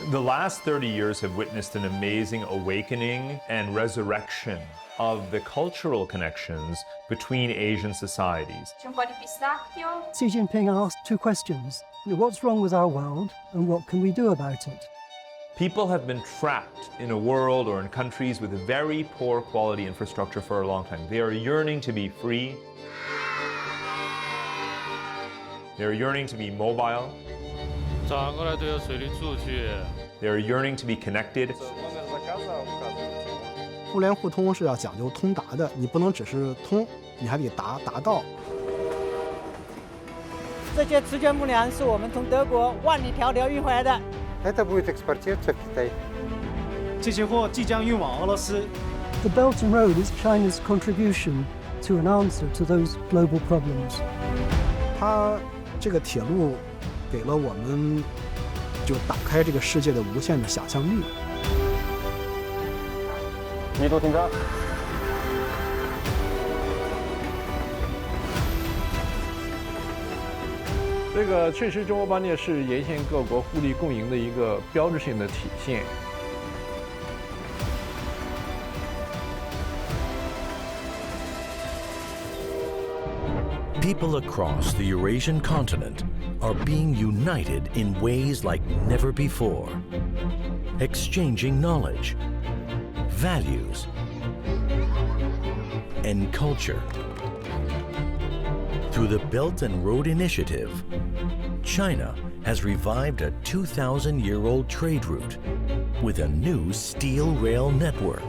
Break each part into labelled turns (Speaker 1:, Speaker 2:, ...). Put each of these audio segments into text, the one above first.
Speaker 1: The last 30 years have witnessed an amazing awakening and resurrection of the cultural connections between Asian societies.
Speaker 2: Xi Jinping asked two questions. What's wrong with our world and what can we do about it?
Speaker 1: People have been trapped in a world or in countries with very poor quality infrastructure for a long time. They are yearning to be free. They are yearning to be mobile. They are yearning to be connected.
Speaker 3: 互联互通是要讲究通达的，你不能只是通，你还得达到。
Speaker 4: 这些磁悬木梁是我们从德国万里迢迢运回来的。
Speaker 5: Это будет экспортироваться в Китай.
Speaker 6: 这些货即将运往俄罗斯。
Speaker 2: The Belt and Road is China's contribution to an answer to those global problems.
Speaker 3: 它这个铁路给了我们就打开这个世界的无限的想象力。
Speaker 5: 一度停车。
Speaker 7: 这个确实，中欧邦交是沿线各国互利共赢的一个标志性的体现。
Speaker 8: People across the Eurasian continent are being united in ways like never before, exchanging knowledge, values, and culture. Through the Belt and Road Initiative, China has revived a 2,000-year-old trade route with a new steel rail network,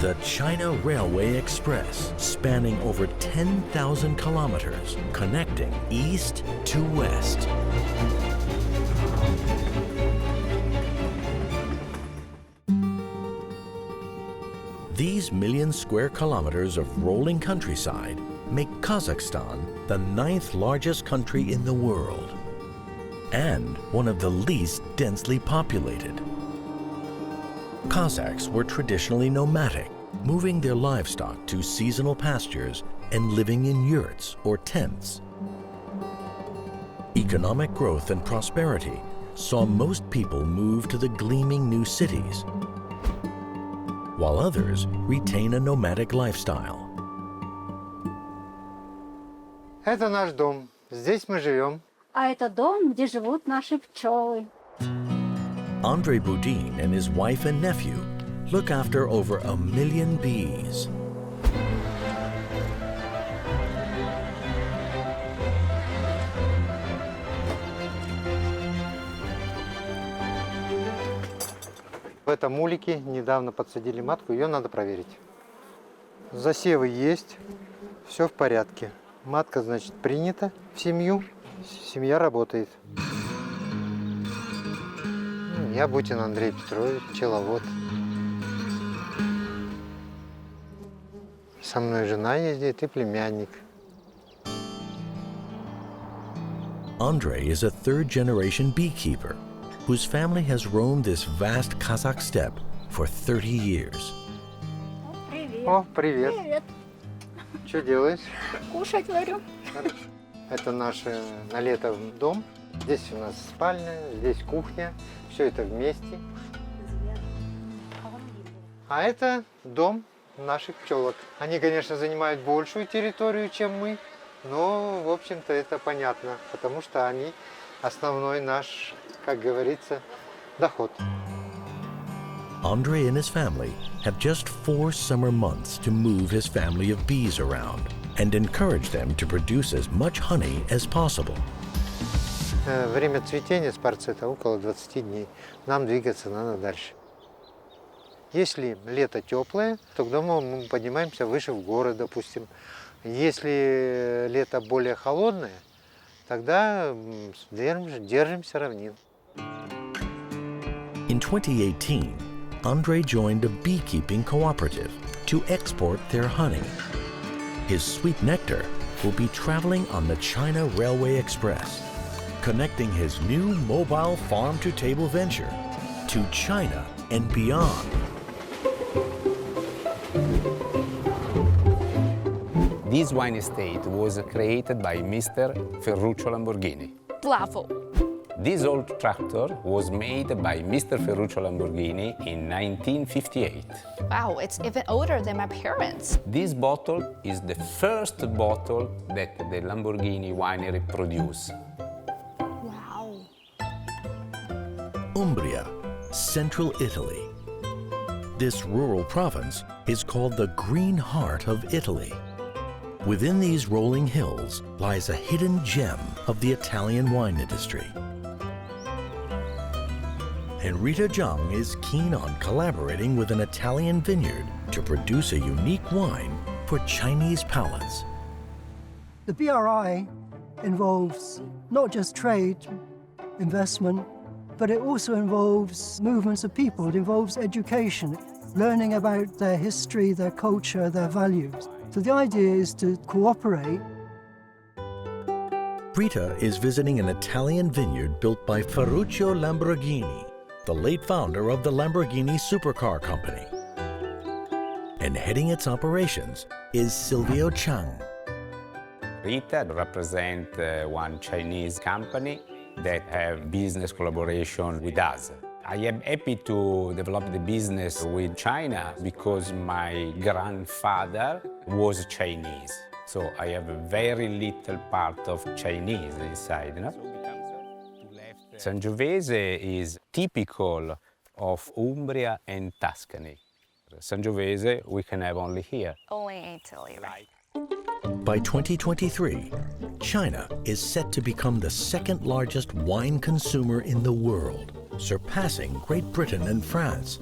Speaker 8: the China Railway Express, spanning over 10,000 kilometers, connecting east to west. These million square kilometers of rolling countryside make Kazakhstan the 9th largest country in the world and one of the least densely populated. Kazakhs were traditionally nomadic, moving their livestock to seasonal pastures and living in yurts or tents. Economic growth and prosperity saw most people move to the gleaming new cities, while others retain a nomadic lifestyle.
Speaker 5: Это наш дом. Здесь мы живем.
Speaker 9: А это дом, где живут наши пчелы.
Speaker 8: Andrei Budin and his wife and nephew look after over 1 million bees.
Speaker 5: В этом улике недавно подсадили матку, ее надо проверить. Засевы есть, все в порядке. Матка, значит, принята в семью, семья работает. Я Бутин Андрей Петрович, пчеловод. Со мной жена ездит и племянник.
Speaker 8: Andrei is a third-generation beekeeper whose family has roamed this vast Kazakh steppe for 30 years.
Speaker 9: Привет.
Speaker 5: О, привет.
Speaker 9: Привет.
Speaker 5: Что делаешь?
Speaker 9: Кушать варю.
Speaker 5: Это наш на лето дом. Здесь у нас спальня, здесь кухня. Все это вместе. А это дом наших пчелок. Они, конечно, занимают большую территорию, чем мы. Но, в общем-то, это понятно. Потому что они основной наш, как говорится, доход.
Speaker 8: Andrei and his family have just 4 summer months to move his family of bees around and encourage them to produce as much honey as possible.
Speaker 5: Время цветения спарцета около 20 дней. Нам двигаться надо дальше. Если лето теплое, то дома мы поднимаемся выше в горы, допустим. Если лето более холодное, тогда держимся равнин.
Speaker 8: In 2018, Andrei joined a beekeeping cooperative to export their honey. His sweet nectar will be traveling on the China Railway Express, connecting his new mobile farm-to-table venture to China and beyond.
Speaker 10: This wine estate was created by Mr. Ferruccio Lamborghini.
Speaker 11: Bravo!
Speaker 10: This old tractor was made by Mr. Ferruccio Lamborghini in 1958.
Speaker 11: Wow, it's even older than my parents.
Speaker 10: This bottle is the first bottle that the Lamborghini winery produced.
Speaker 11: Wow.
Speaker 8: Umbria, central Italy. This rural province is called the Green Heart of Italy. Within these rolling hills lies a hidden gem of the Italian wine industry. And Rita Zhang is keen on collaborating with an Italian vineyard to produce a unique wine for Chinese palates.
Speaker 2: The BRI involves not just trade, investment, but it also involves movements of people. It involves education, learning about their history, their culture, their values. So the idea is to cooperate.
Speaker 8: Rita is visiting an Italian vineyard built by Ferruccio Lamborghini, the late founder of the Lamborghini supercar company. And heading its operations is Silvio Chang.
Speaker 10: Rita represents one Chinese company that have business collaboration with us. I am happy to develop the business with China because my grandfather was Chinese. So I have a very little part of Chinese inside. You know? Sangiovese is typical of Umbria and Tuscany. Sangiovese we can have only here.
Speaker 11: Only in Italy, right?
Speaker 8: By 2023, China is set to become the second largest wine consumer in the world, surpassing Great Britain and France.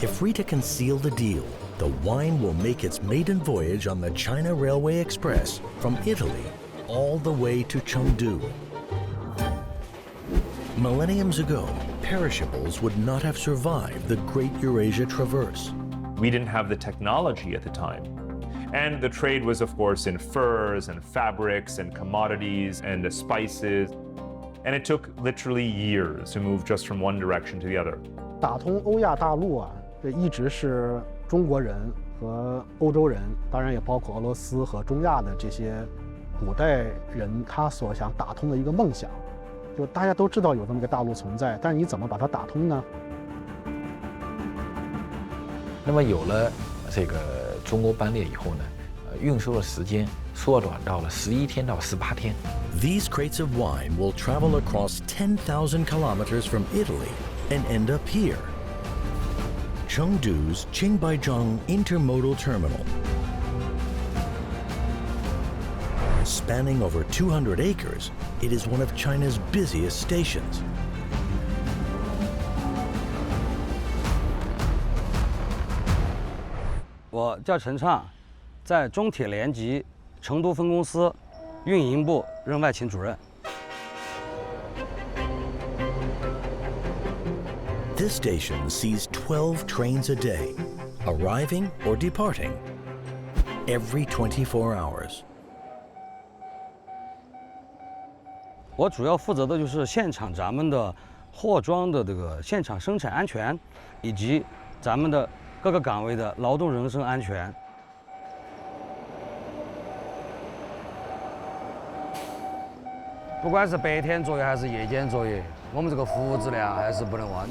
Speaker 8: If Rita can seal the deal, the wine will make its maiden voyage on the China Railway Express from Italy all the way to Chengdu. Millenniums ago, perishables would not have survived the Great Eurasia Traverse.
Speaker 1: We didn't have the technology at the time. And the trade was, of course, in furs and fabrics and commodities and spices. And it took literally years to move just from one direction to the other.
Speaker 3: 打通欧亚大陆啊，这一直是中国人和欧洲人，当然也包括俄罗斯和中亚的这些古代人，他所想打通的一个梦想。就大家都知道有这么一个大陆存在，但是你怎么把它打通呢？
Speaker 12: 那么有了这个中欧班列以后呢，运输的时间缩短到了11天到18天。
Speaker 8: These crates of wine will travel across 10,000 kilometers from Italy and end up here. Chengdu's Qingbaijiang Intermodal Terminal. Spanning over 200 acres, it is one of China's busiest stations.
Speaker 13: 我叫陈畅，在中铁联集成都分公司运营部任外勤主任。
Speaker 8: This station sees 12 trains a day, arriving or departing every 24 hours.
Speaker 13: 我主要负责的就是现场咱们的货装的这个现场生产安全，以及咱们的各个岗位的劳动人身安全。不管是白天作业还是夜间作业，我们这个服务质量还是不能忘。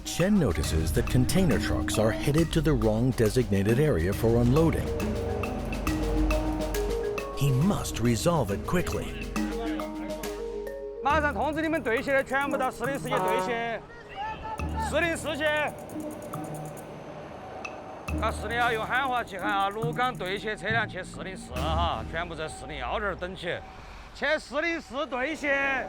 Speaker 8: Chen notices that container trucks are headed to the wrong designated area for unloading. He must resolve it quickly.
Speaker 13: 马上通知你们队协的全部到404节队协，404节。40要用喊话去喊啊，鹿港队协车辆去404哈，全部在401这儿等起，去404队协。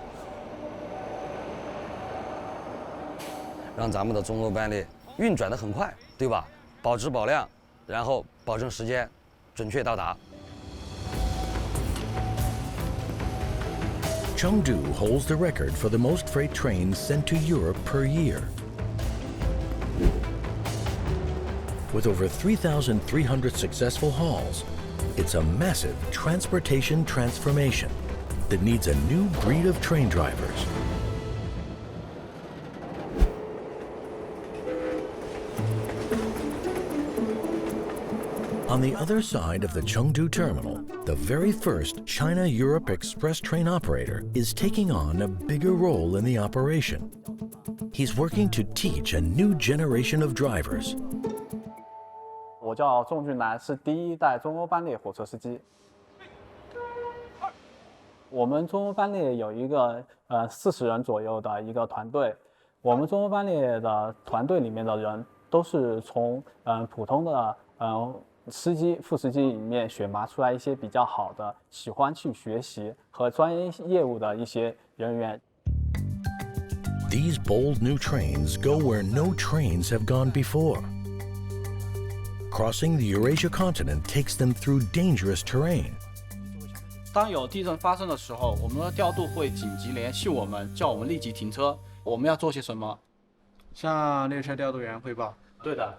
Speaker 13: 让咱们的中欧班列运转得很快，对吧？保质保量，然后保证时间准确到达。
Speaker 8: Chengdu holds the record for the most freight trains sent to Europe per year. With over 3,300 successful hauls, it's a massive transportation transformation that needs a new breed of train drivers. On the other side of the Chengdu terminal, the very first China-Europe express train operator is taking on a bigger role in the operation. He's working to teach a new generation of drivers.
Speaker 14: 我叫仲俊南，是第一代中欧班列火车司机。我们中欧班列有一个40人左右的一个团队。我们中欧班列的团队里面的人都是从普通的司机、副司机里面选拔出来一些比较好的、喜欢去学习和专业业务的一些人员。
Speaker 8: These bold new trains go where no trains have gone before. Crossing the Eurasia continent takes them through dangerous terrain.
Speaker 14: 当有地震发生的时候，我们的调度会紧急联系我们，叫我们立即停车。我们要做些什么？
Speaker 6: 向列车调度员汇报。
Speaker 14: 对的。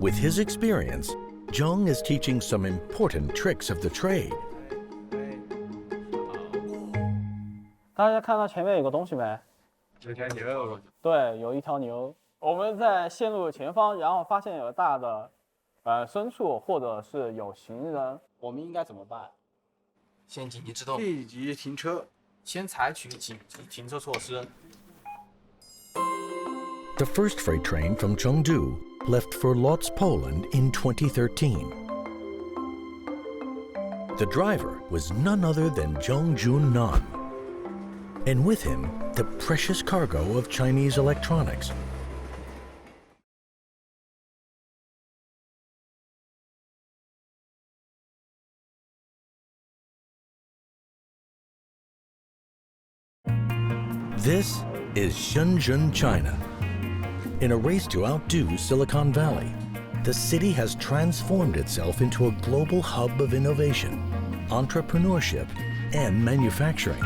Speaker 8: With his experience, Zheng is teaching some important tricks of the trade.
Speaker 14: 大家看到前面有个东西没？
Speaker 6: 有条牛。
Speaker 14: 对，有一条牛。我们在线路前方，然后发现有大的牲畜或者是有行人，我们应该怎么办？先紧急制动，
Speaker 6: 立即停车，
Speaker 14: 先采取紧急停车措施。
Speaker 8: The first freight train from Chengdu left for Lodz, Poland in 2013. The driver was none other than Zheng Junnan, and with him, the precious cargo of Chinese electronics. This is Shenzhen, China. In a race to outdo Silicon Valley, the city has transformed itself into a global hub of innovation, entrepreneurship, and manufacturing.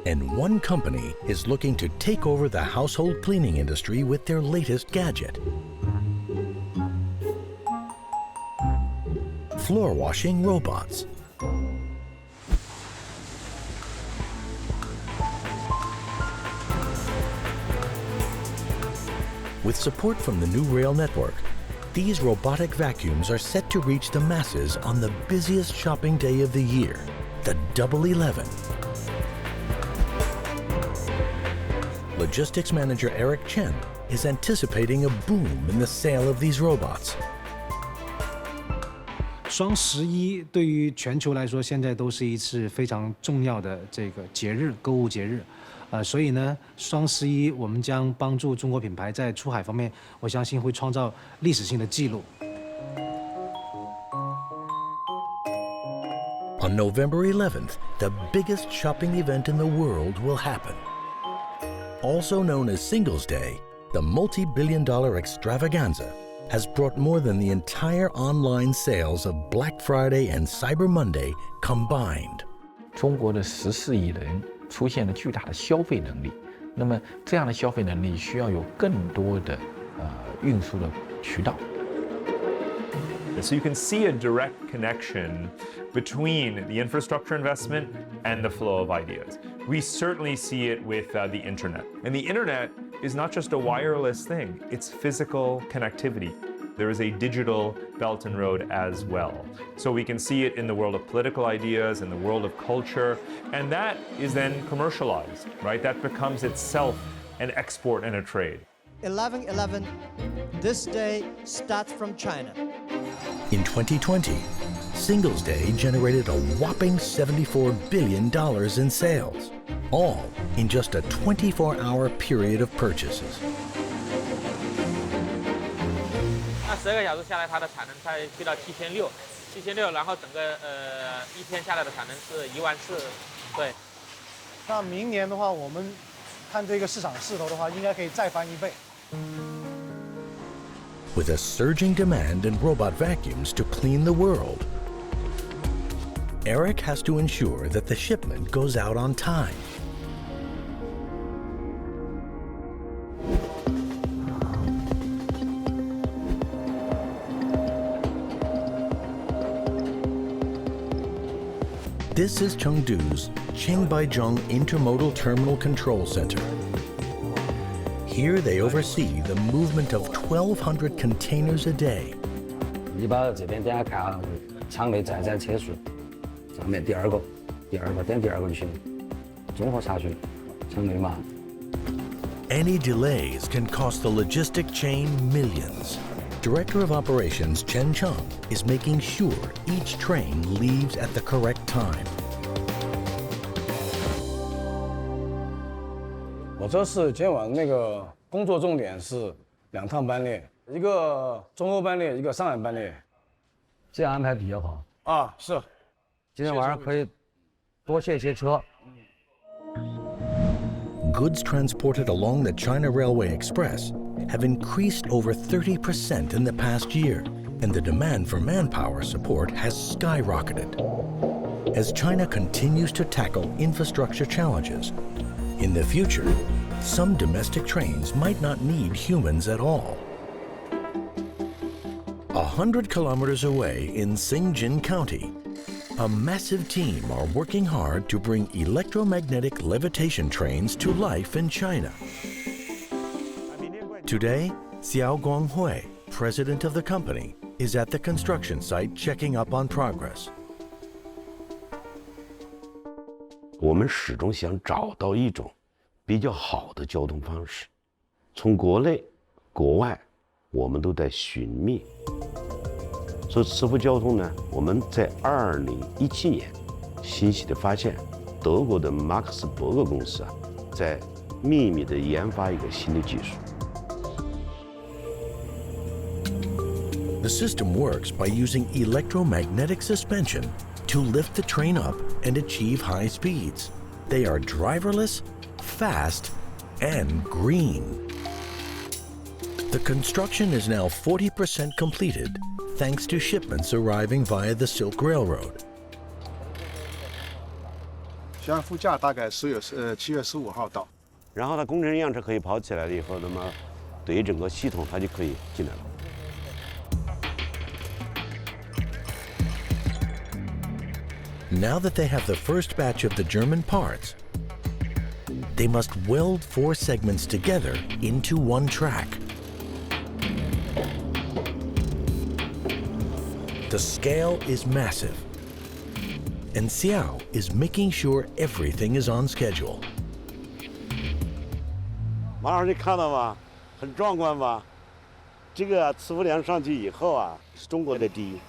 Speaker 8: And one company is looking to take over the household cleaning industry with their latest gadget. Floor washing robots. With support from the new rail network, these robotic vacuums are set to reach the masses on the busiest shopping day of the year, the Double 11. Logistics manager Eric Chen is anticipating a boom in the sale of these robots.
Speaker 6: 双11对于全球来说，现在都是一次非常重要的这个节日，购物节日。所以呢，双11我们将帮助中国品牌在出海方面，我相信会创造历史性的记录。
Speaker 8: On November 11th, the biggest shopping event in the world will happen. Also known as Singles Day, the multi-billion-dollar extravaganza has brought more than the entire online sales of Black Friday and Cyber Monday combined.
Speaker 12: 中国的14亿人出现了巨大的消费能力，那么这样的消费能力需要有更多的运输的渠道。
Speaker 1: So you can see a direct connection between the infrastructure investment and the flow of ideas. We certainly see it with the internet. And the internet is not just a wireless thing, it's physical connectivity. There is a digital Belt and Road as well. So we can see it in the world of political ideas, in the world of culture, and that is then commercialized, right? That becomes itself an export and a trade.
Speaker 4: 11/11, this day starts from China.
Speaker 8: In 2020, Singles Day generated a whopping $74 billion in sales, all in just a 24-hour period of purchases.
Speaker 15: 那12个小时下来，它的产能才去到7600，然后整个一天下来的产能是14000，对。
Speaker 3: 那明年的话，我们看这个市场势头的话，应该可以再翻1倍。
Speaker 8: With a surging demand in robot vacuums to clean the world, Eric has to ensure that the shipment goes out on time. This is Chengdu's Qingbaijiang Intermodal Terminal Control Center. Here they oversee the movement of 1,200 containers a day.
Speaker 13: 你把这边点开看啊，舱内再战车速，上面第二个点第二个就行了。综合查询，舱内嘛。
Speaker 8: Any delays can cost the logistic chain millions. Director of Operations Chen Cheng is making sure each train leaves at the correct time.
Speaker 16: 我这次今晚那个工作重点是2趟班列，一个中欧班列，一个上海班列。
Speaker 13: 这样安排比较好
Speaker 16: 啊，是。
Speaker 13: 今天晚上可以多卸一些车。
Speaker 8: Goods transported along the China Railway Express have increased over 30% in the past year, and the demand for manpower support has skyrocketed. As China continues to tackle infrastructure challenges, in the future, some domestic trains might not need humans at all. 100 kilometers away in Xinjiang County, a massive team are working hard to bring electromagnetic levitation trains to life in China. Today, Xiao Guanghui, president of the company, is at the construction site checking up on progress.
Speaker 17: 我们始终想找到一种比较好的交通方式，从国内、国外，我们都在寻觅。所以磁浮交通呢，我们在2017年欣喜地发现，德国的马克思伯格公司啊，在秘密地研发一个新的技术。
Speaker 8: The system works by using electromagnetic suspension to lift the train up and achieve high speeds. They are driverless, fast, and green. The construction is now 40% completed, thanks to shipments arriving via the Silk Railroad.
Speaker 18: 现在副驾大概7月15号到，
Speaker 17: 然后它工程样车可以跑起来了以后，那么对于整个系统它就可以进来了。
Speaker 8: Now that they have the first batch of the German parts, they must weld 4 segments together into one track. The scale is massive, and Xiao is making sure everything is on schedule.
Speaker 17: 马老师，你看到吗？很壮观吧？这个磁浮梁上去以后啊，是中国的第一。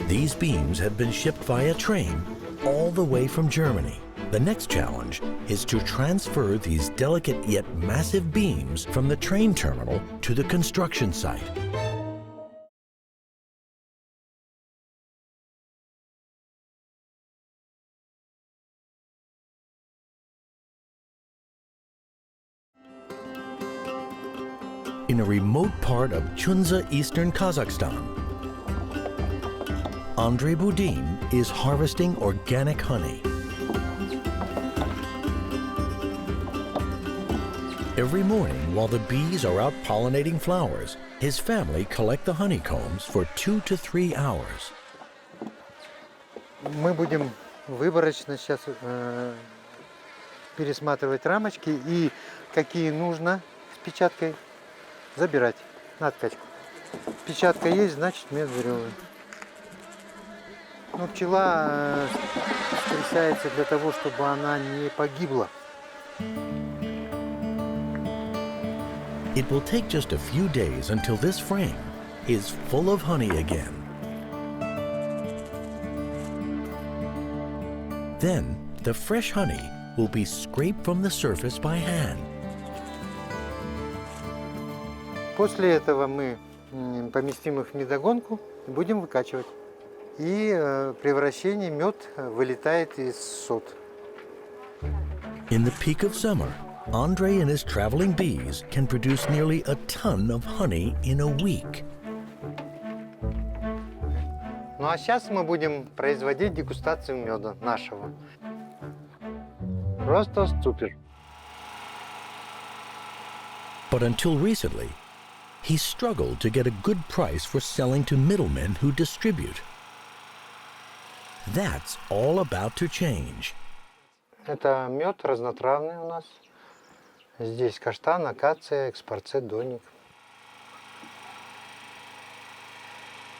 Speaker 8: These beams have been shipped via train all the way from Germany. The next challenge is to transfer these delicate yet massive beams from the train terminal to the construction site. In a remote part of Chunza, eastern Kazakhstan, Andrei Budin is harvesting organic honey. Every morning, while the bees are out pollinating flowers, his family collect the honeycombs for 2 to 3 hours.
Speaker 5: Мы будем выборочно сейчас пересматривать рамочки и какие нужно с печаткой забирать на откачку. Печатка есть, значит мед зрелый. Но пчела встречается для того, чтобы она не погибла.
Speaker 8: It will take just a few days until this frame is full of honey again. Then, the fresh honey will be scraped from the surface by hand.
Speaker 5: После этого мы поместим их в медогонку и будем выкачивать. И при вращении мед вылетает из сот.
Speaker 8: In the peak of summer, Andrei and his traveling bees can produce nearly a ton of honey in a week.
Speaker 5: Ну а сейчас мы будем производить дегустацию меда нашего. Просто супер.
Speaker 8: But until recently, he struggled to get a good price for selling to middlemen who distribute. That's all about to change.
Speaker 5: Это мед разнотравный у нас. Здесь каштан, акация, экспорцет, доник.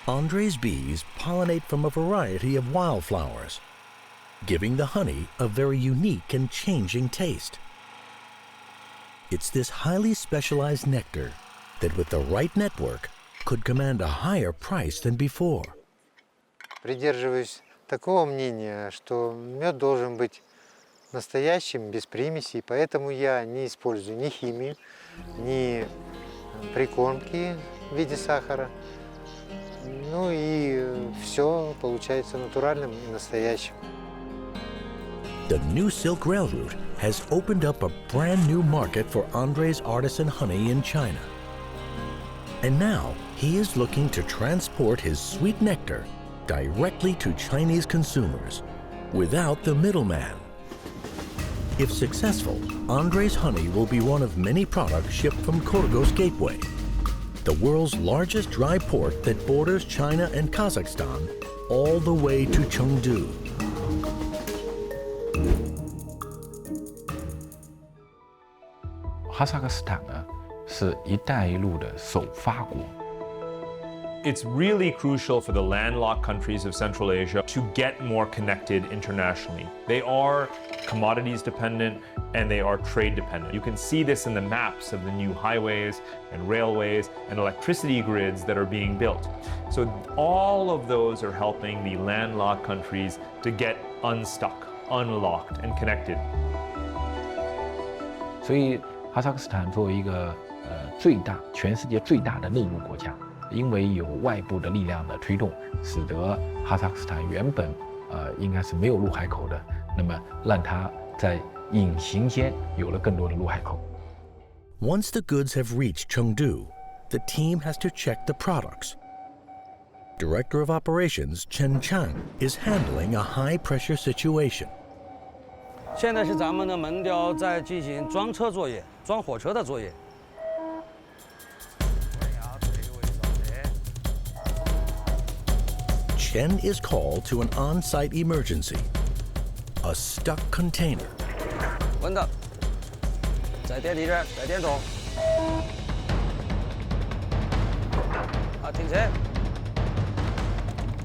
Speaker 8: Andre's bees pollinate from a variety of wildflowers, giving the honey a very unique and changing taste. It's this highly specialized nectar that with the right network could command a higher price than before.
Speaker 5: Придерживаюсь такого мнения, что мед должен быть настоящим, без примесей, поэтому я не использую ни химию, ни прикормки в виде сахара. Ну и все получается натуральным и настоящим.
Speaker 8: The new Silk Rail route has opened up a brand new market for Andre's artisan honey in China. And now he is looking to transport his sweet nectar directly to Chinese consumers without the middleman. If successful, Andre's honey will be one of many products shipped from Korgos Gateway, the world's largest dry port that borders China and Kazakhstan all the way to Chengdu.
Speaker 12: 哈萨克斯坦呢是一带一路的首发国。
Speaker 1: It's really crucial for the landlocked countries of Central Asia to get more connected internationally. They are commodities dependent and they are trade dependent. You can see this in the maps of the new highways and railways and electricity grids that are being built. So all of those are helping the landlocked countries to get unstuck, unlocked, and connected.
Speaker 12: 所以哈萨克斯坦作为一个全世界最大的内陆国家，因为有外部的力量的推动，使得哈萨克斯坦原本应该是没有陆海口的，那么让它在隐形间有了更多的陆海口。
Speaker 8: Once the goods have reached Chengdu, the team has to check the products. Director of Operations Chen Chang is handling a high-pressure situation.
Speaker 13: 现在是咱们的门雕在进行装车作业，装火车的作业。
Speaker 8: Chen is called to an on-site emergency, a stuck container.
Speaker 13: 稳的，再点地点，再点动。好，停车。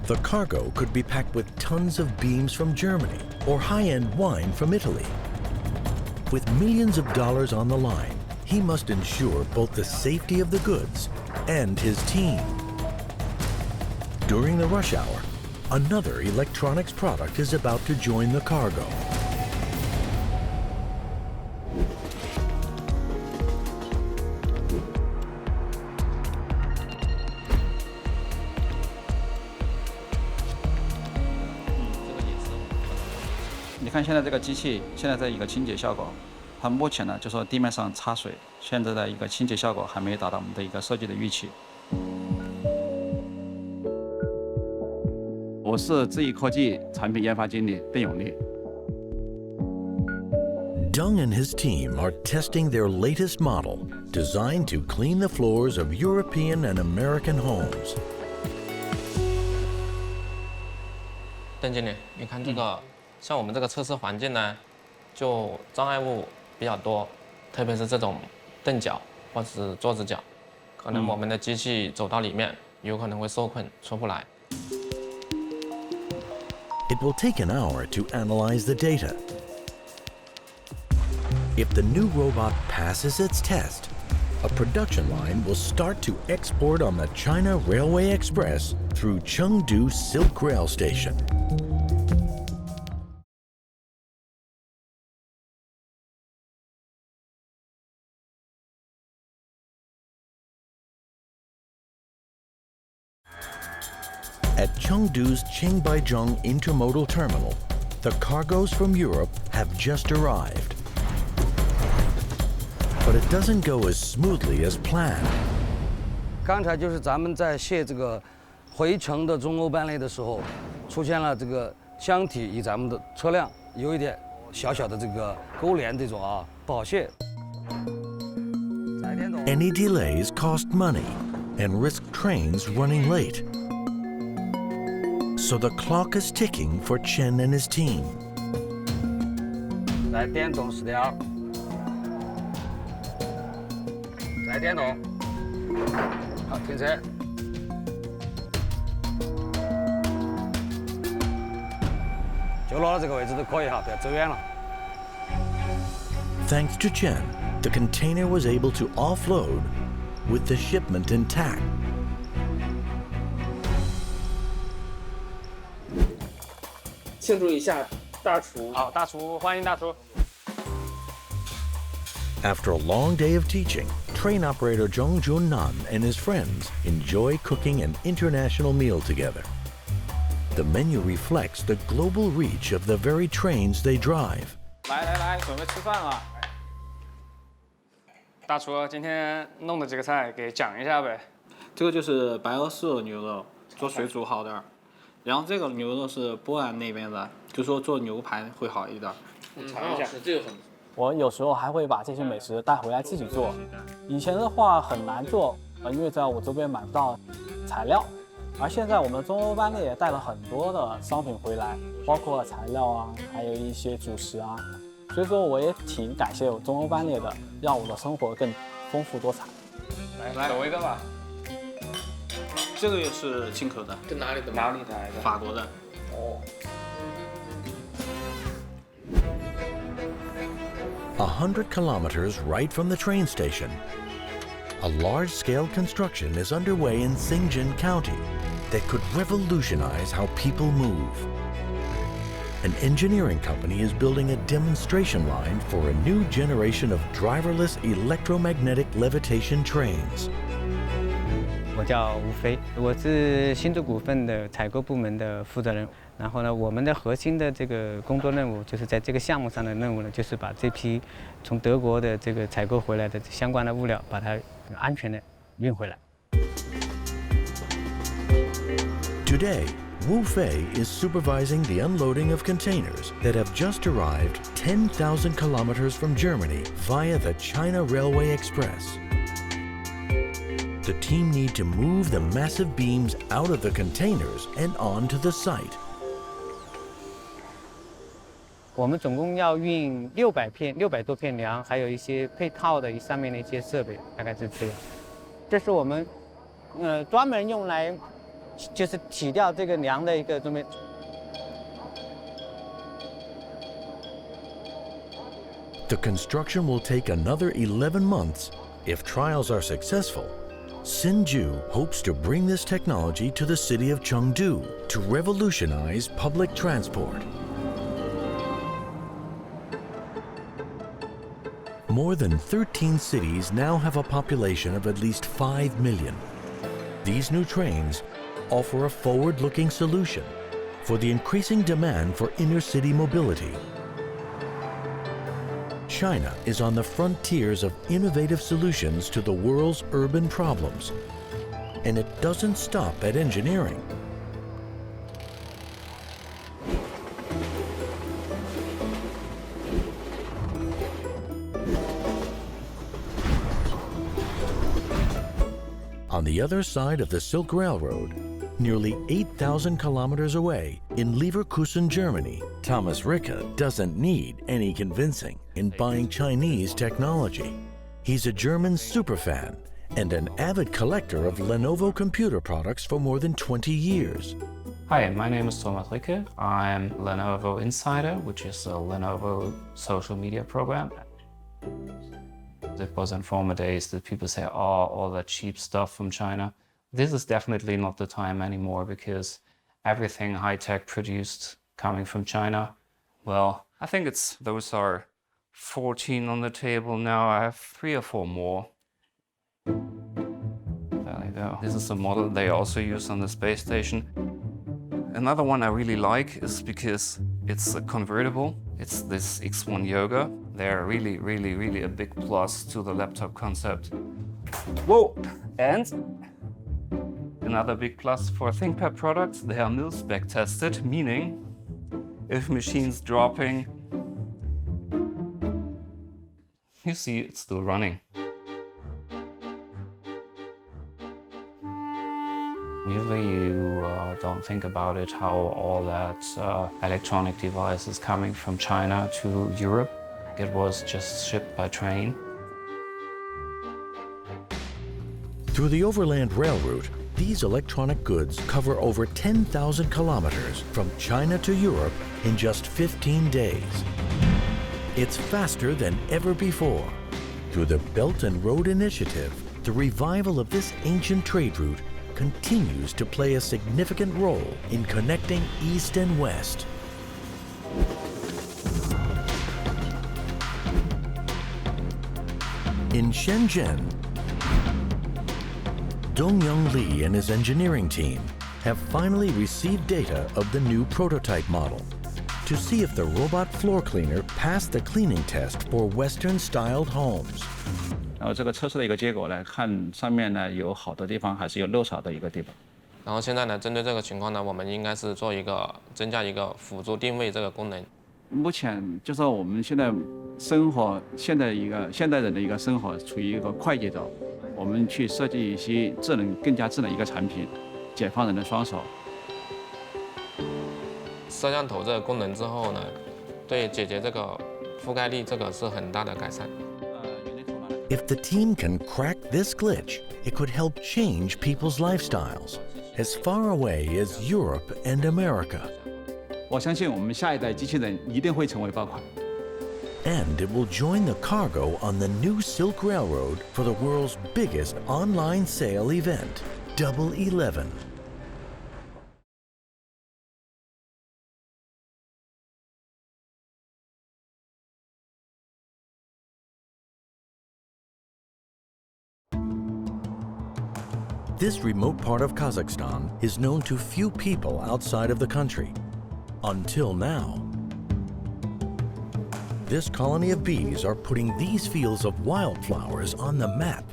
Speaker 8: The cargo could be packed with tons of beams from Germany or high-end wine from Italy. With millions of dollars on the line, he must ensure both the safety of the goods and his team. During the rush hour, another electronics product is about to join the cargo.
Speaker 19: "你看现在这个机器，现在在一个清洁效果，它目前呢就说地面上插水，现在的一个清洁效果还没达到我们的一个设计的预期。我是智易科技产品研发经理邓永利。
Speaker 8: Dung and his team are testing their latest model, designed to clean the floors of European and American homes.
Speaker 20: 邓经理，你看这个，像我们这个测试环境呢，就障碍物比较多，特别是这种凳脚或者是桌子脚，可能我们的机器走到里面，有可能会受困出不来。
Speaker 8: It will take an hour to analyze the data. If the new robot passes its test, a production line will start to export on the China Railway Express through Chengdu Silk Rail Station. At Chengdu's Qingbaijiang Intermodal Terminal, the cargoes from Europe have just arrived. But it doesn't go as smoothly as planned.
Speaker 13: 刚才就是咱们在卸这个回程的中欧班列的时候，出现了这个箱体与咱们的车辆有一点小小的这个勾连这种啊，不好卸。
Speaker 8: Any delays cost money and risk trains running late. So the clock is ticking for Chen and his team.
Speaker 13: 来点动10条。电动。好，停车。就落到这个位置都可以哈，不要走远了。
Speaker 8: Thanks to Chen, the container was able to offload with the shipment intact.
Speaker 15: 庆祝一下大厨。
Speaker 14: 好，大厨，欢迎大厨。
Speaker 8: After a long day of teaching, train operator Zhong Junnan and his friends enjoy cooking an international meal together. The menu reflects the global reach of the very trains they drive.
Speaker 14: 来，准备吃饭了。大厨，今天弄的这个菜给讲一下呗。这个就是白俄式牛肉，做水煮好的。然后这个牛肉是波兰那边的，就说做牛排会好一点。尝一下，这个很。 我有时候还会把这些美食带回来自己做。以前的话很难做，因为在我这边买不到材料。而现在我们中欧班列也带了很多的商品回来，包括材料啊，还有一些主食啊。所以说我也挺感谢我中欧班列的，让我的生活更丰富多彩。来，走一个吧。这个也是进口的。
Speaker 15: 这哪里的？
Speaker 14: 哪里来的？法国的。哦。
Speaker 8: 100 kilometers right from the train station, a large-scale construction is underway in Singjin County that could revolutionize how people move. An engineering company is building a demonstration line for a new generation of driverless electromagnetic levitation trains.
Speaker 21: 我叫吴飞，我是新竹股份的采购部门的负责人。然后呢，我们的核心的这个工作任务，就是在这个项目上的任务呢，就是把这批从德国的这个采购回来的相关的物料，把它安全的运回来。
Speaker 8: Today, Wu Fei is supervising the unloading of containers that have just arrived 10,000 kilometers from Germany via the China Railway Express. The team need to move the massive beams out of the containers and onto the site.
Speaker 21: 我们总共要运600多片梁，还有一些配套的上面的一些设备，大概是这样。这是我们专门用来就是起掉这个梁的一个准备。
Speaker 8: The construction will take another 11 months. If trials are successful, Sinju hopes to bring this technology to the city of Chengdu to revolutionize public transport. More than 13 cities now have a population of at least 5 million. These new trains offer a forward-looking solution for the increasing demand for inner-city mobility. China is on the frontiers of innovative solutions to the world's urban problems, and it doesn't stop at engineering. On the other side of the Silk Railroad, nearly 8,000 kilometers away in Leverkusen, Germany, Thomas Ricke doesn't need any convincing in buying Chinese technology. He's a German superfan and an avid collector of Lenovo computer products for more than 20 years.
Speaker 22: Hi, my name is Thomas Ricke. I'm Lenovo Insider, which is a Lenovo social media program. It was in former days that people say, oh, all that cheap stuff from China. This is definitely not the time anymore because everything high-tech produced coming from China, well, I think those are 14 on the table now. I have 3 or 4 more. There you go. This is the model they also use on the space station. Another one I really like is because it's a convertible. It's this X1 Yoga. They're really, really, really a big plus to the laptop concept. Whoa! And another big plus for ThinkPad products, they are mil-spec tested, meaning if machine's dropping, you see it's still running. Usually you don't think about it, how all that electronic device is coming from China to Europe. It was just shipped by train.
Speaker 8: Through the overland rail route, these electronic goods cover over 10,000 kilometers from China to Europe in just 15 days. It's faster than ever before. Through the Belt and Road Initiative, the revival of this ancient trade route continues to play a significant role in connecting East and West. In Shenzhen, Dongyoung Lee and his engineering team have finally received data of the new prototype model to see if the robot floor cleaner passed the cleaning test for Western-styled homes.
Speaker 19: 然后这个测试的一个结果来看，上面呢有好的地方，还是有漏槽的一个地方。
Speaker 20: 然后现在呢，针对这个情况呢，我们应该是做一个增加一个辅助定位这个功能。
Speaker 19: 目前就说我们现在生活，现代人的一个生活处于一个快节奏，我们去设计一些更加智能一个产品，解放人的双手。
Speaker 20: 摄像头这个功能之后呢，对解决这个覆盖率这个是很大的改善。
Speaker 8: If the team can crack this glitch, it could help change people's lifestyles as far away as Europe and America.
Speaker 19: 我相信我们下一代机器人一定会成为爆款。
Speaker 8: And it will join the cargo on the new Silk Railroad for the world's biggest online sale event, Double 11. This remote part of Kazakhstan is known to few people outside of the country. Until now. This colony of bees are putting these fields of wildflowers on the map.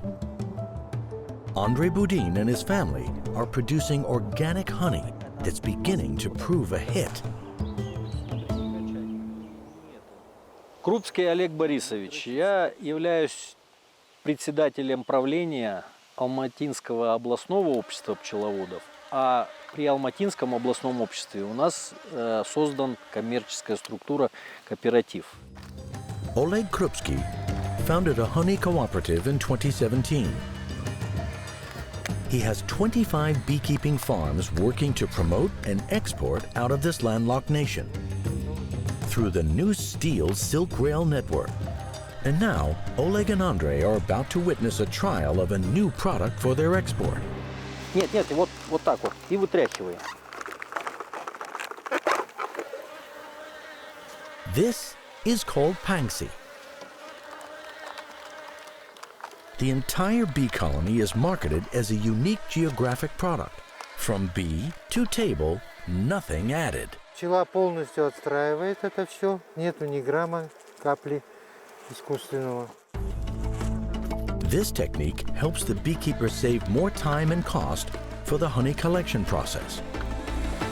Speaker 8: Andrei Budin and his family are producing organic honey that's beginning to prove a hit.
Speaker 7: Крупский Олег Борисович. Я являюсь председателем правления Алматинского областного общества пчеловодов. А при Алматинском областном обществе у нас создан коммерческая структура кооператив.
Speaker 8: Oleg Krupski founded a honey cooperative in 2017. He has 25 beekeeping farms working to promote and export out of this landlocked nation through the new Steel Silk Rail Network. And now, Oleg and Andrei are about to witness a trial of a new product for their export.
Speaker 7: Нет, вот так вот, и вытряхивай.
Speaker 8: This is called Pangsy. The entire bee colony is marketed as a unique geographic product. From bee to table, nothing added.
Speaker 5: Пчела полностью отстраивает это все, нету ни грамма, капли искусственного.
Speaker 8: This technique helps the beekeeper save more time and cost for the honey collection process.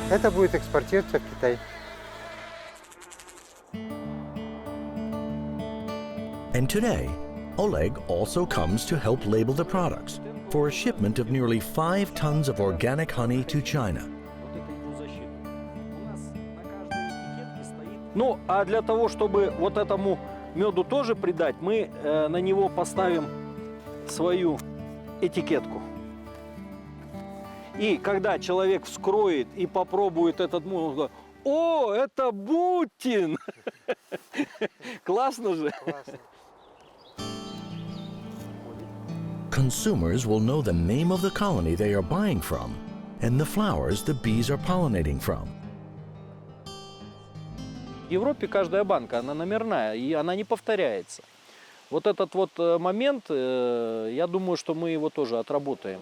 Speaker 5: Это будет экспортироваться в Китай.
Speaker 8: And today, Oleg also comes to help label the products for a shipment of nearly 5 tons of organic honey to China.
Speaker 7: Ну, а для того, чтобы вот этому меду тоже придать, мы на него поставим свою этикетку. И когда человек вскроет и попробует этот мед, он говорит: «О, это Бутин!» Классно же?
Speaker 8: Consumers will know the name of the colony they are buying from and the flowers the bees are pollinating from.
Speaker 7: В Европе каждая банка, она номерная, и она не повторяется. Вот этот вот момент, я думаю, что мы его тоже отработаем.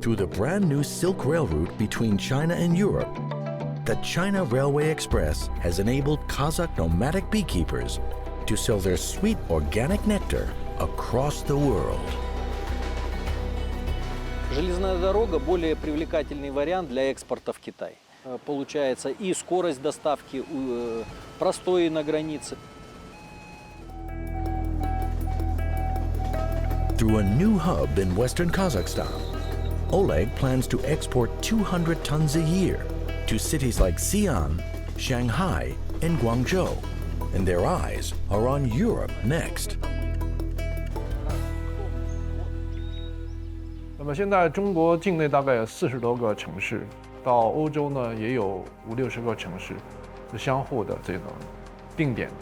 Speaker 8: Through the brand new Silk Rail route between China and Europe, the China Railway Express has enabled Kazakh nomadic beekeepers to sell their sweet organic nectar across the world.
Speaker 7: Железная дорога – более привлекательный вариант для экспорта в Китай. Получается и скорость доставки, простои на границе.
Speaker 8: Through a new hub in western Kazakhstan, Oleg plans to export 200 tons a year to cities like Xi'an, Shanghai, and Guangzhou, and their eyes are on Europe next.
Speaker 2: 那么现在中国境内大概有40多个城市，到欧洲呢也有50-60个城市，是相互的这种并点的。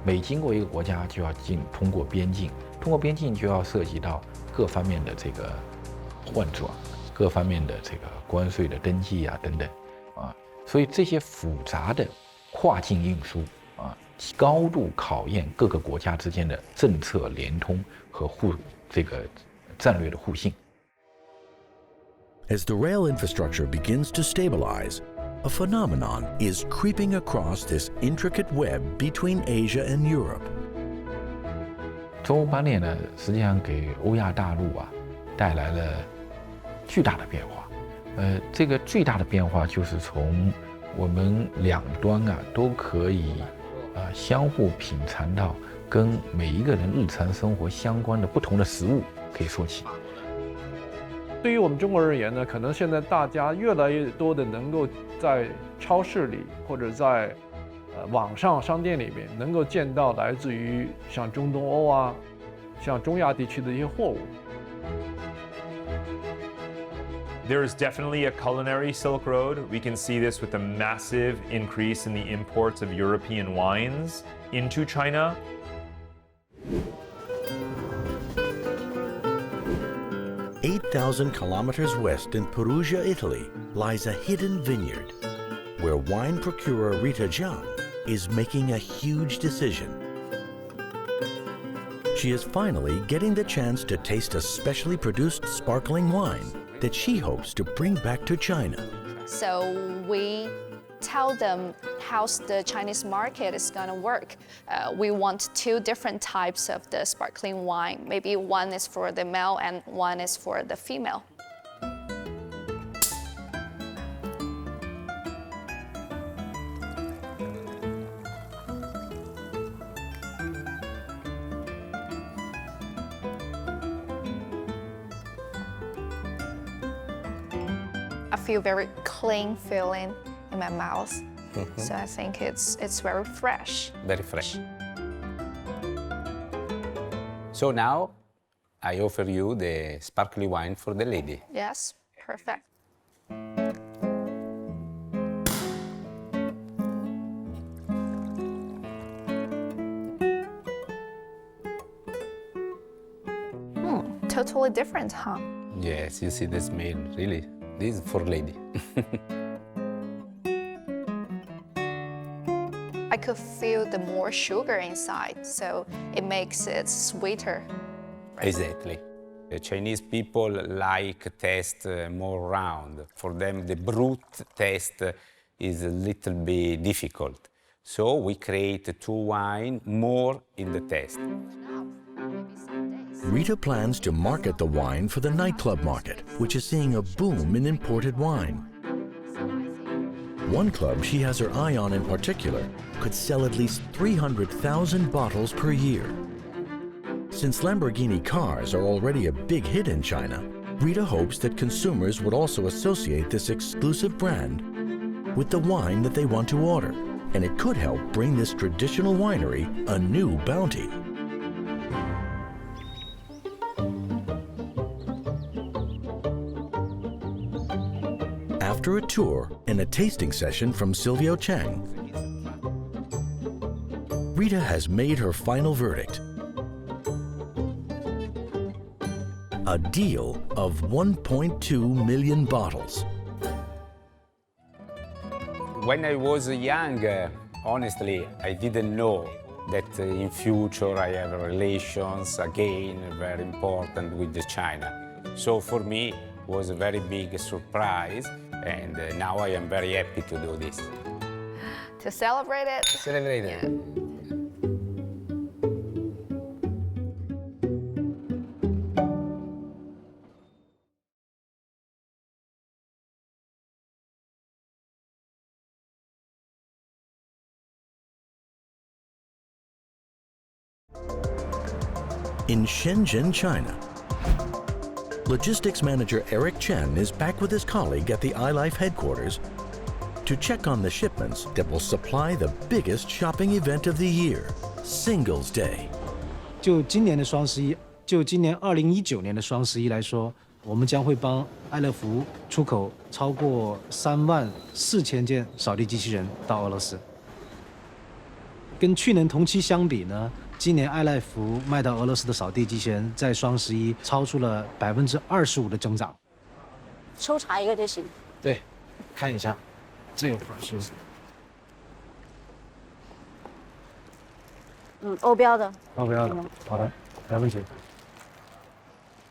Speaker 12: 每经过一个国家就要通过边境，通过边境就要涉及到各方面的这个换装，各方面的这个关税的登记啊等等啊，所以这些复杂的跨境运输啊，高度考验各个国家之间的政策联通和这个战略的互信。
Speaker 8: As the rail infrastructure begins to stabilize, a phenomenon is creeping across this intricate web between Asia and Europe.
Speaker 12: 中欧班列呢，实际上给欧亚大陆啊带来了巨大的变化。这个巨大的变化就是从我们两端啊都可以相互品尝到跟每一个人日常生活相关的不同的食物，可以说起。
Speaker 2: 对于我们中国人而言呢，可能现在大家越来越多的能够在超市里或者在网上商店里面能够见到来自于像中东欧啊、像中亚地区的一些货物。
Speaker 1: There is definitely a culinary Silk Road. We can see this with a massive increase in the imports of European wines into China.
Speaker 8: "8,000 kilometers west in Perugia, Italy, lies a hidden vineyard, where wine procurer Rita Jiang is making a huge decision. She is finally getting the chance to taste a specially produced sparkling wine that she hopes to bring back to China.
Speaker 11: So we tell them how the Chinese market is going to work. We want 2 different types of the sparkling wine. Maybe one is for the male and one is for the female. I feel very clean feeling in my mouth. So I think it's very fresh.
Speaker 10: Very fresh. So now I offer you the sparkling wine for the lady.
Speaker 11: Yes, perfect. Totally different, huh?
Speaker 10: Yes, you see the smell, really. This is for lady.
Speaker 11: I could feel the more sugar inside, so it makes it sweeter.
Speaker 10: Exactly. The Chinese people like taste more round. For them, the brut taste is a little bit difficult. So we create 2 wine more in the taste.
Speaker 8: Rita plans to market the wine for the nightclub market, which is seeing a boom in imported wine. One club she has her eye on in particular could sell at least 300,000 bottles per year. Since Lamborghini cars are already a big hit in China, Rita hopes that consumers would also associate this exclusive brand with the wine that they want to order, and it could help bring this traditional winery a new bounty. After a tour and a tasting session from Silvio Chang, Rita has made her final verdict. A deal of 1.2 million bottles.
Speaker 10: When I was young, honestly, I didn't know that in future I have relations, again, very important with China. So for me, it was a very big surprise, and now I am very happy to do this.
Speaker 11: To celebrate it?
Speaker 10: Celebrate it.
Speaker 11: Yeah.
Speaker 8: In Shenzhen, China, logistics manager Eric Chen is back with his colleague at the iLife headquarters to check on the shipments that will supply the biggest shopping event of the year, Singles Day.
Speaker 6: 就今年的双11，就今年2019年的双11来说，我们将会帮爱乐福出口超过34000件扫地机器人到俄罗斯。跟去年同期相比呢，今年爱乐福卖到俄罗斯的扫地机器人在双11超出了25%的增长。
Speaker 4: 抽查一个就行。
Speaker 2: 对，看一下，这个是
Speaker 4: 欧标的。
Speaker 2: 欧标的，好的，没问题。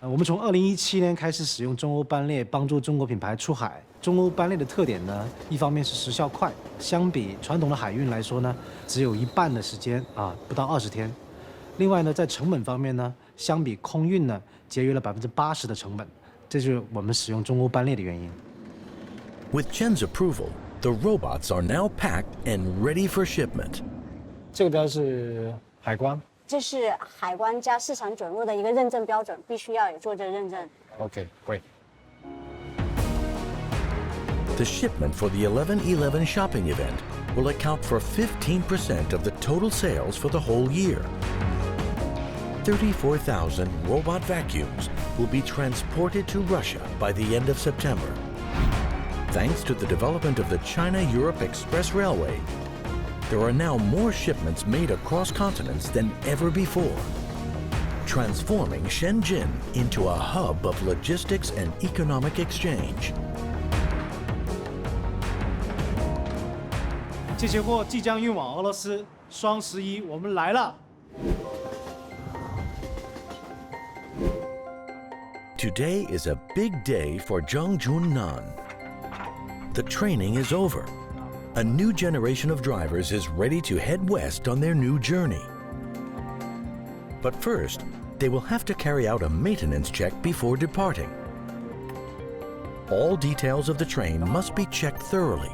Speaker 6: 我们从2017年开始使用中欧班列帮助中国品牌出海。中欧班列的特点呢，一方面是时效快，相比传统的海运来说呢，只有一半的时间不到20天。另外呢，在成本方面呢，相比空运呢，节约了80%的成本，这就是我们使用中欧班列的原因。
Speaker 8: With Chen's approval, the robots are now packed and ready for shipment.
Speaker 2: 这个标是海关。
Speaker 4: 这是海关加市场准入的一个认证标准，必须要有做这认证。
Speaker 2: OK， great.
Speaker 8: The shipment for the 11/11 shopping event will account for 15% of the total sales for the whole year. 34,000 robot vacuums will be transported to Russia by the end of September. Thanks to the development of the China-Europe Express Railway, there are now more shipments made across continents than ever before, transforming Shenzhen into a hub of logistics and economic exchange.
Speaker 6: 这些货即将运往俄罗斯，双11我们来了。
Speaker 8: Today is a big day for Zhongjunnan. The training is over. A new generation of drivers is ready to head west on their new journey. But first, they will have to carry out a maintenance check before departing. All details of the train must be checked thoroughly.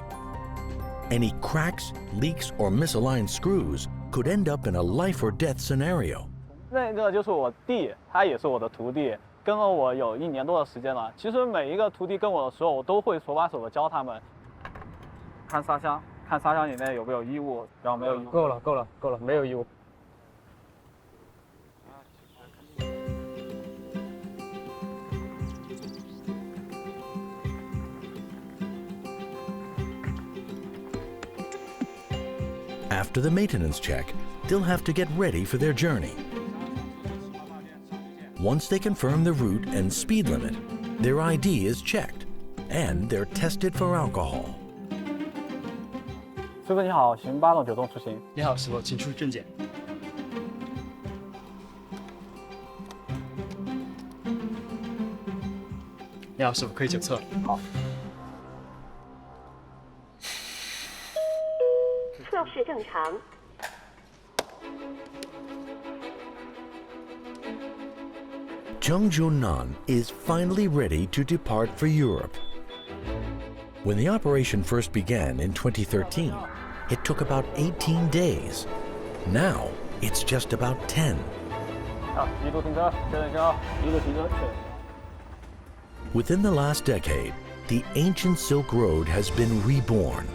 Speaker 8: Any cracks, leaks, or misaligned screws could end up in a life or death scenario.
Speaker 14: 那个就是我弟，他也是我的徒弟，跟了我有1年多的时间了。其实每一个徒弟跟我的时候，我都会手把手的教他们。看沙箱，看沙箱里面有没有异物，然后没有异物。
Speaker 2: 够了，没有异物。
Speaker 8: After the maintenance check, they'll have to get ready for their journey. Once they confirm the route and speed limit, their ID is checked, and they're tested for alcohol.
Speaker 14: 师傅你好，行8种9动出行。
Speaker 9: 你好，师傅，请出证件。你好，师傅，可以检测。
Speaker 14: 好。
Speaker 4: 测试正常。
Speaker 8: Zhongjunnan is finally ready to depart for Europe. When the operation first began in 2013, it took about 18 days. Now, it's just about 10.
Speaker 14: 一路停车，确认车，一路停车，确认。
Speaker 8: Within the last decade, the ancient Silk Road has been reborn.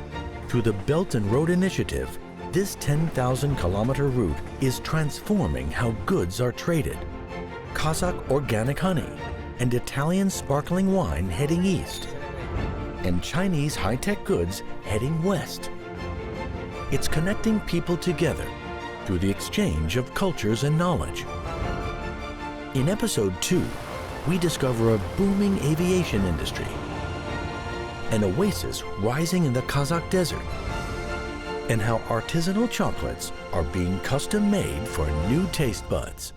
Speaker 8: Through the Belt and Road Initiative, this 10,000-kilometer route is transforming how goods are traded. Kazakh organic honey and Italian sparkling wine heading east, and Chinese high-tech goods heading west. It's connecting people together through the exchange of cultures and knowledge. In Episode 2, we discover a booming aviation industry, an oasis rising in the Kazakh desert, and how artisanal chocolates are being custom-made for new taste buds.